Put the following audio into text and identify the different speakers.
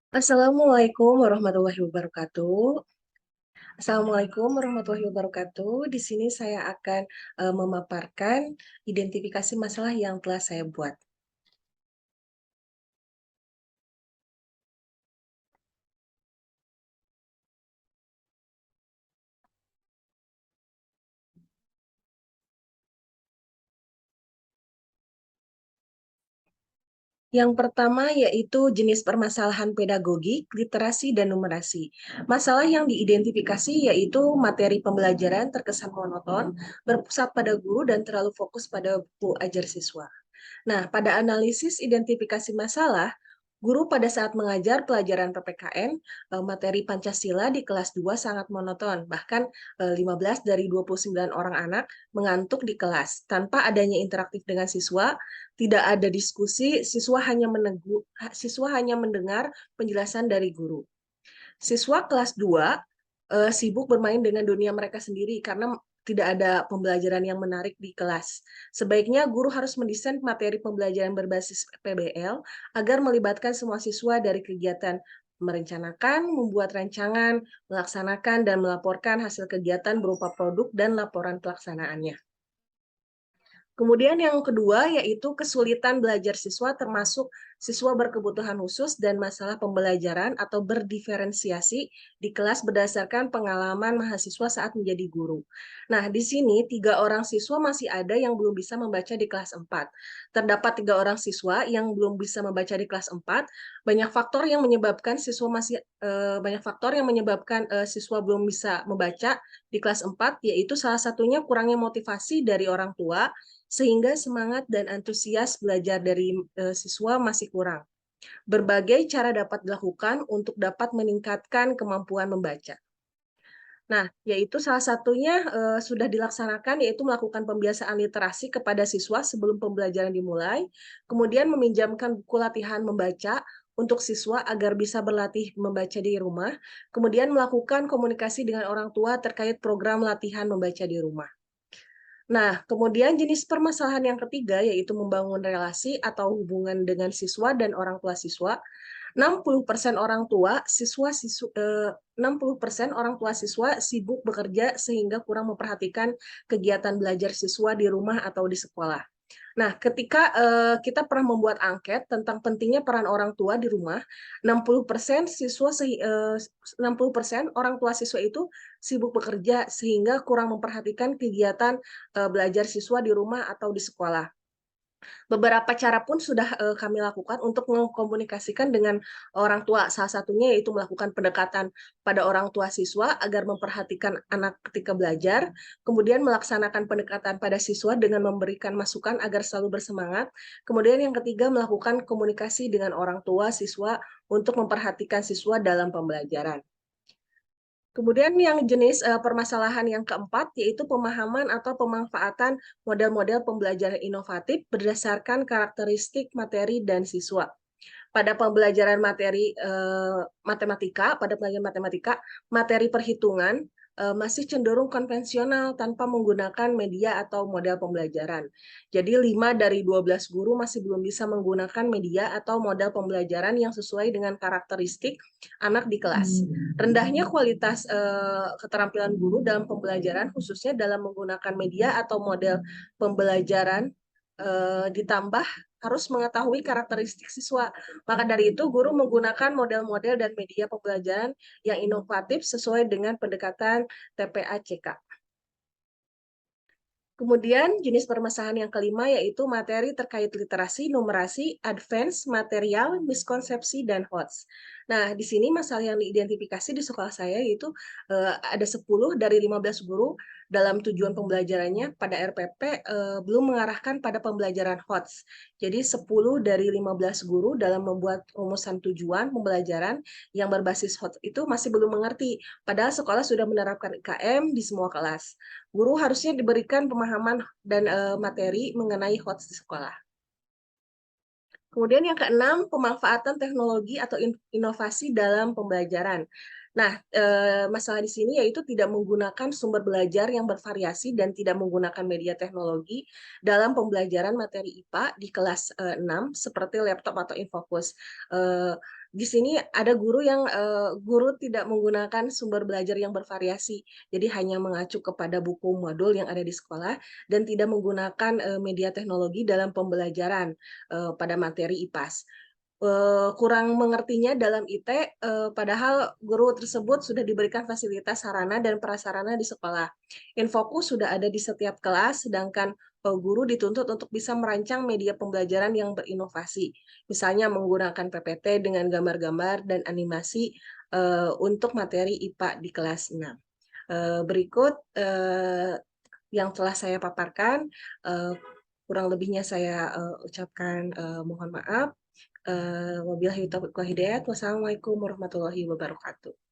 Speaker 1: Assalamualaikum warahmatullahi wabarakatuh. Assalamualaikum warahmatullahi wabarakatuh. Di sini saya akan memaparkan identifikasi masalah yang telah saya buat. Yang pertama yaitu jenis permasalahan pedagogik, literasi, dan numerasi. Masalah yang diidentifikasi yaitu materi pembelajaran terkesan monoton, berpusat pada guru, dan terlalu fokus pada buku ajar siswa. Nah, pada analisis identifikasi masalah, guru pada saat mengajar pelajaran PPKN, materi Pancasila di kelas 2 sangat monoton. Bahkan 15 dari 29 orang anak mengantuk di kelas. Tanpa adanya interaktif dengan siswa, tidak ada diskusi, siswa hanya mendengar penjelasan dari guru. Siswa kelas 2 sibuk bermain dengan dunia mereka sendiri karena tidak ada pembelajaran yang menarik di kelas. Sebaiknya guru harus mendesain materi pembelajaran berbasis PBL agar melibatkan semua siswa dari kegiatan merencanakan, membuat rancangan, melaksanakan, dan melaporkan hasil kegiatan berupa produk dan laporan pelaksanaannya. Kemudian yang kedua yaitu kesulitan belajar siswa termasuk siswa berkebutuhan khusus dan masalah pembelajaran atau berdiferensiasi di kelas berdasarkan pengalaman mahasiswa saat menjadi guru. Nah, di sini 3 orang siswa masih ada yang belum bisa membaca di kelas 4. Terdapat 3 orang siswa yang belum bisa membaca di kelas 4. Banyak faktor yang menyebabkan siswa belum bisa membaca di kelas 4, yaitu salah satunya kurangnya motivasi dari orang tua sehingga semangat dan antusias belajar dari siswa masih kurang. Berbagai cara dapat dilakukan untuk dapat meningkatkan kemampuan membaca. Nah, yaitu salah satunya sudah dilaksanakan, yaitu melakukan pembiasaan literasi kepada siswa sebelum pembelajaran dimulai, kemudian meminjamkan buku latihan membaca untuk siswa agar bisa berlatih membaca di rumah, kemudian melakukan komunikasi dengan orang tua terkait program latihan membaca di rumah. Nah, kemudian jenis permasalahan yang ketiga yaitu membangun relasi atau hubungan dengan siswa dan orang tua siswa. 60% orang tua siswa sisu, 60% orang tua siswa sibuk bekerja sehingga kurang memperhatikan kegiatan belajar siswa di rumah atau di sekolah. Nah, ketika kita pernah membuat angket tentang pentingnya peran orang tua di rumah, 60% 60% orang tua siswa itu sibuk bekerja sehingga kurang memperhatikan kegiatan belajar siswa di rumah atau di sekolah. Beberapa cara pun sudah kami lakukan untuk mengkomunikasikan dengan orang tua. Salah satunya yaitu melakukan pendekatan pada orang tua siswa agar memperhatikan anak ketika belajar, kemudian melaksanakan pendekatan pada siswa dengan memberikan masukan agar selalu bersemangat. Kemudian yang ketiga melakukan komunikasi dengan orang tua siswa untuk memperhatikan siswa dalam pembelajaran. Kemudian yang jenis permasalahan yang keempat, yaitu pemahaman atau pemanfaatan model-model pembelajaran inovatif berdasarkan karakteristik materi dan siswa. Pada pembelajaran matematika, materi perhitungan masih cenderung konvensional tanpa menggunakan media atau model pembelajaran. Jadi 5 dari 12 guru masih belum bisa menggunakan media atau model pembelajaran yang sesuai dengan karakteristik anak di kelas. Rendahnya kualitas keterampilan guru dalam pembelajaran khususnya dalam menggunakan media atau model pembelajaran ditambah harus mengetahui karakteristik siswa. Maka dari itu, guru menggunakan model-model dan media pembelajaran yang inovatif sesuai dengan pendekatan TPA-CK. Kemudian jenis permasalahan yang kelima yaitu materi terkait literasi, numerasi, advance, material, miskonsepsi, dan HOTS. Nah, di sini masalah yang diidentifikasi di sekolah saya yaitu ada 10 dari 15 guru dalam tujuan pembelajarannya pada RPP belum mengarahkan pada pembelajaran HOTS. Jadi 10 dari 15 guru dalam membuat rumusan tujuan pembelajaran yang berbasis HOTS itu masih belum mengerti, padahal sekolah sudah menerapkan IKM di semua kelas. Guru harusnya diberikan pemahaman dan materi mengenai HOTS di sekolah. Kemudian yang keenam, pemanfaatan teknologi atau inovasi dalam pembelajaran. Nah, masalah di sini yaitu tidak menggunakan sumber belajar yang bervariasi dan tidak menggunakan media teknologi dalam pembelajaran materi IPA di kelas 6 seperti laptop atau infocus. Di sini ada guru yang, guru tidak menggunakan sumber belajar yang bervariasi, jadi hanya mengacu kepada buku modul yang ada di sekolah dan tidak menggunakan, media teknologi dalam pembelajaran, pada materi IPAS. Kurang mengertinya dalam IT, padahal guru tersebut sudah diberikan fasilitas sarana dan prasarana di sekolah. Infokus sudah ada di setiap kelas, sedangkan, guru dituntut untuk bisa merancang media pembelajaran yang berinovasi. Misalnya menggunakan PPT dengan gambar-gambar dan animasi, untuk materi IPA di kelas 6. Berikut, yang telah saya paparkan, eee, kurang lebihnya saya, ucapkan, mohon maaf. Wabillahi taufiq wal hidayah. Wassalamualaikum warahmatullahi wabarakatuh.